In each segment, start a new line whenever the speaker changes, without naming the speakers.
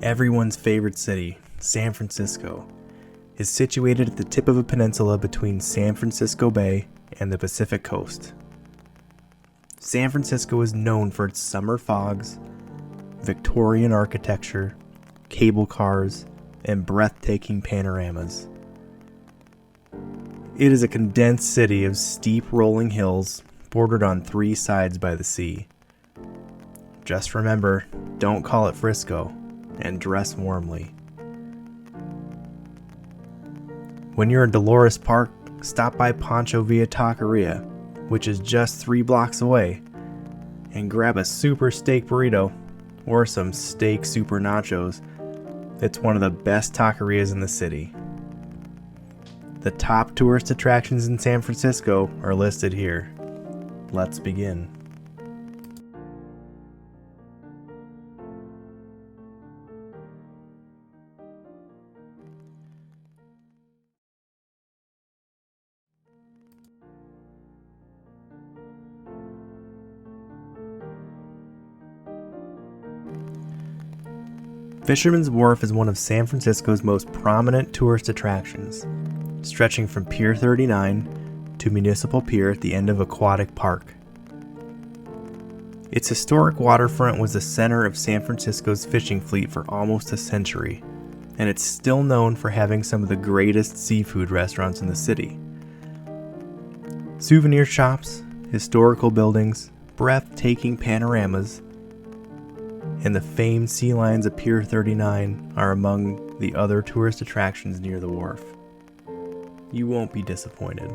Everyone's favorite city, San Francisco, is situated at the tip of a peninsula between San Francisco Bay and the Pacific Coast. San Francisco is known for its summer fogs, Victorian architecture, cable cars, and breathtaking panoramas. It is a condensed city of steep rolling hills bordered on three sides by the sea. Just remember, don't call it Frisco, and dress warmly. When you're in Dolores Park, stop by Pancho Villa Taqueria, which is just 3 blocks away, and grab a super steak burrito or some steak super nachos. It's one of the best taquerias in the city. The top tourist attractions in San Francisco are listed here. Let's begin. Fisherman's Wharf is one of San Francisco's most prominent tourist attractions, stretching from Pier 39 to Municipal Pier at the end of Aquatic Park. Its historic waterfront was the center of San Francisco's fishing fleet for almost a century, and it's still known for having some of the greatest seafood restaurants in the city. Souvenir shops, historical buildings, breathtaking panoramas, and the famed sea lions of Pier 39 are among the other tourist attractions near the wharf. You won't be disappointed.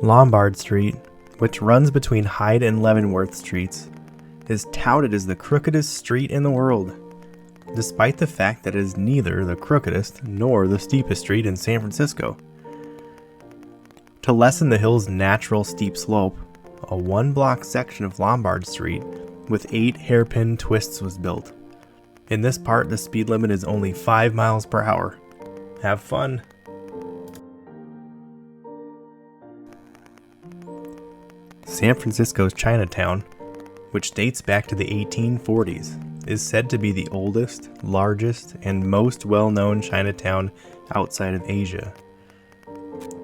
Lombard Street, which runs between Haight and Leavenworth Streets, is touted as the crookedest street in the world, despite the fact that it is neither the crookedest nor the steepest street in San Francisco. To lessen the hill's natural steep slope, a 1-block section of Lombard Street with 8 hairpin twists was built. In this part, the speed limit is only 5 miles per hour. Have fun! San Francisco's Chinatown, which dates back to the 1840s, is said to be the oldest, largest, and most well-known Chinatown outside of Asia.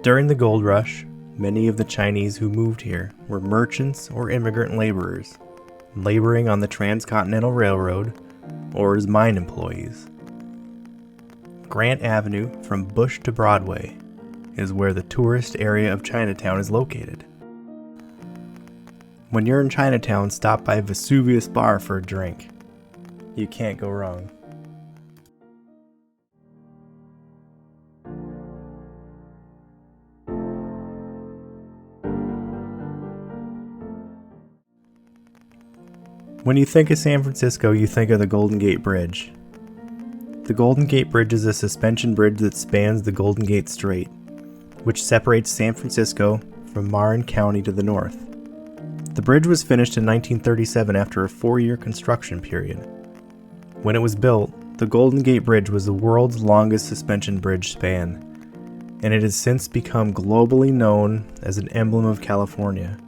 During the gold rush, many of the Chinese who moved here were merchants or immigrant laborers, laboring on the Transcontinental Railroad or as mine employees. Grant Avenue, from Bush to Broadway, is where the tourist area of Chinatown is located. When you're in Chinatown, stop by Vesuvius Bar for a drink. You can't go wrong. When you think of San Francisco, you think of the Golden Gate Bridge. The Golden Gate Bridge is a suspension bridge that spans the Golden Gate Strait, which separates San Francisco from Marin County to the north. The bridge was finished in 1937 after a 4-year construction period. When it was built, the Golden Gate Bridge was the world's longest suspension bridge span, and it has since become globally known as an emblem of California.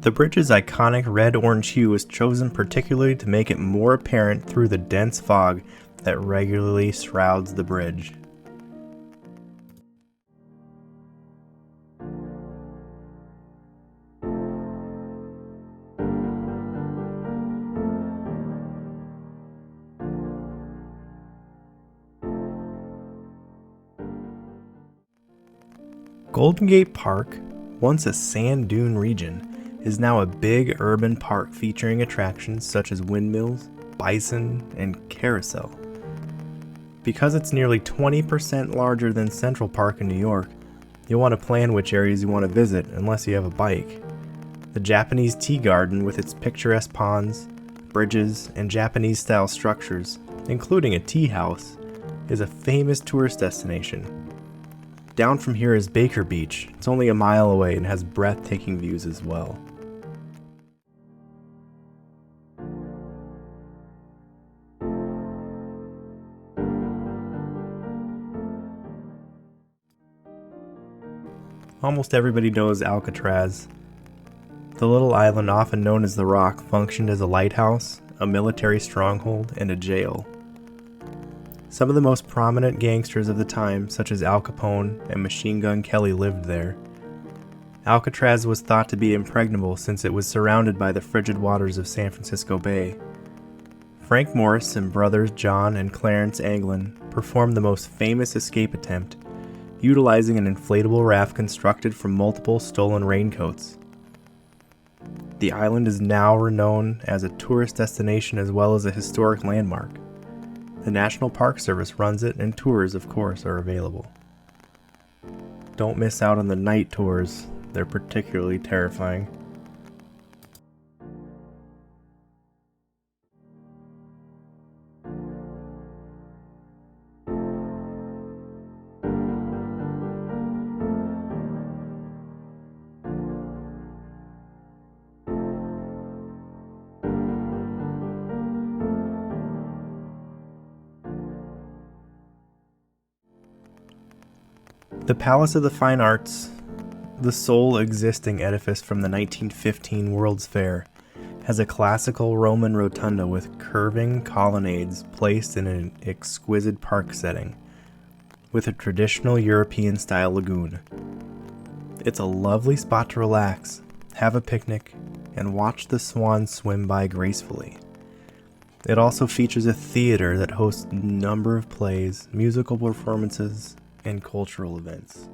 The bridge's iconic red-orange hue was chosen particularly to make it more apparent through the dense fog that regularly shrouds the bridge. Golden Gate Park, once a sand dune region, is now a big urban park featuring attractions such as windmills, bison, and carousel. Because it's nearly 20% larger than Central Park in New York, You'll want to plan which areas you want to visit unless you have a bike. The Japanese Tea Garden, with its picturesque ponds, bridges, and Japanese-style structures, including a tea house, is a famous tourist destination. Down from here is Baker Beach. It's only a mile away and has breathtaking views as well. Almost everybody knows Alcatraz. The little island, often known as the Rock, functioned as a lighthouse, a military stronghold, and a jail. Some of the most prominent gangsters of the time, such as Al Capone and Machine Gun Kelly, lived there. Alcatraz was thought to be impregnable since it was surrounded by the frigid waters of San Francisco Bay. Frank Morris and brothers John and Clarence Anglin performed the most famous escape attempt, utilizing an inflatable raft constructed from multiple stolen raincoats. The island is now renowned as a tourist destination as well as a historic landmark. The National Park Service runs it, and tours, of course, are available. Don't miss out on the night tours. They're particularly terrifying. The Palace of the Fine Arts, the sole existing edifice from the 1915 World's Fair, has a classical Roman rotunda with curving colonnades placed in an exquisite park setting, with a traditional European-style lagoon. It's a lovely spot to relax, have a picnic, and watch the swans swim by gracefully. It also features a theater that hosts a number of plays, musical performances, and cultural events.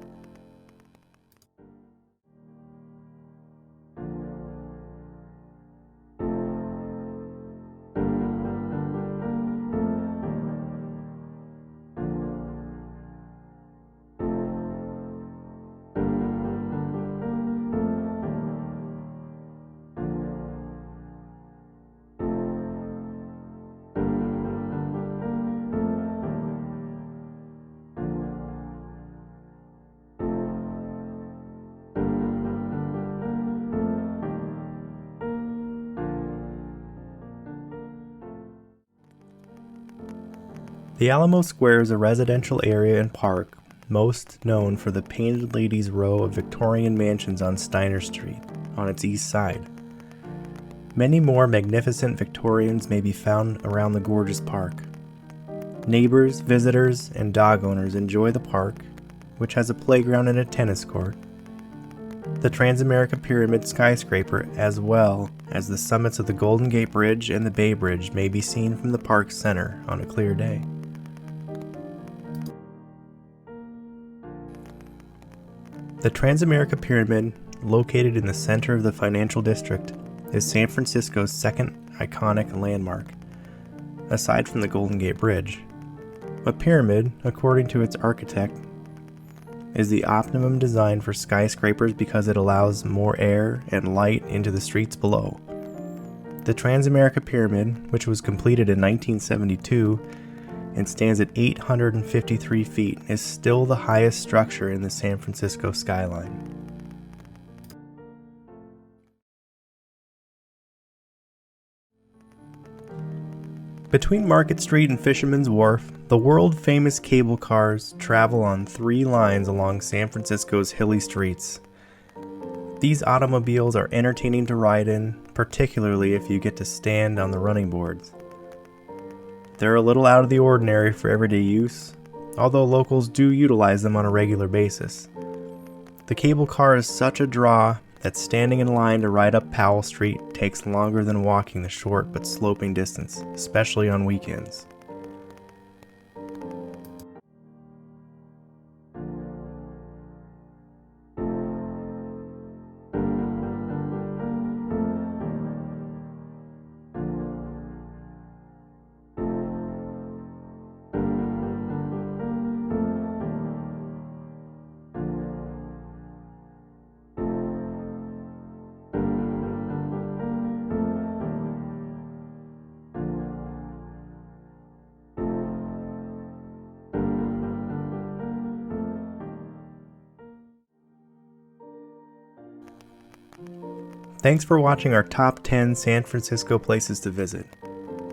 The Alamo Square is a residential area and park, most known for the Painted Ladies row of Victorian mansions on Steiner Street, on its east side. Many more magnificent Victorians may be found around the gorgeous park. Neighbors, visitors, and dog owners enjoy the park, which has a playground and a tennis court. The Transamerica Pyramid skyscraper, as well as the summits of the Golden Gate Bridge and the Bay Bridge, may be seen from the park's center on a clear day. The Transamerica Pyramid, located in the center of the financial district, is San Francisco's second iconic landmark, aside from the Golden Gate Bridge. A pyramid, according to its architect, is the optimum design for skyscrapers because it allows more air and light into the streets below. The Transamerica Pyramid, which was completed in 1972 and stands at 853 feet, is still the highest structure in the San Francisco skyline. Between Market Street and Fisherman's Wharf, the world-famous cable cars travel on 3 lines along San Francisco's hilly streets. These automobiles are entertaining to ride in, particularly if you get to stand on the running boards. They're a little out of the ordinary for everyday use, although locals do utilize them on a regular basis. The cable car is such a draw that standing in line to ride up Powell Street takes longer than walking the short but sloping distance, especially on weekends. Thanks for watching our top 10 San Francisco places to visit.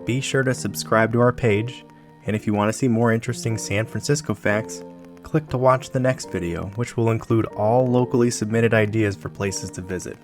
Be sure to subscribe to our page, and if you want to see more interesting San Francisco facts, click to watch the next video, which will include all locally submitted ideas for places to visit.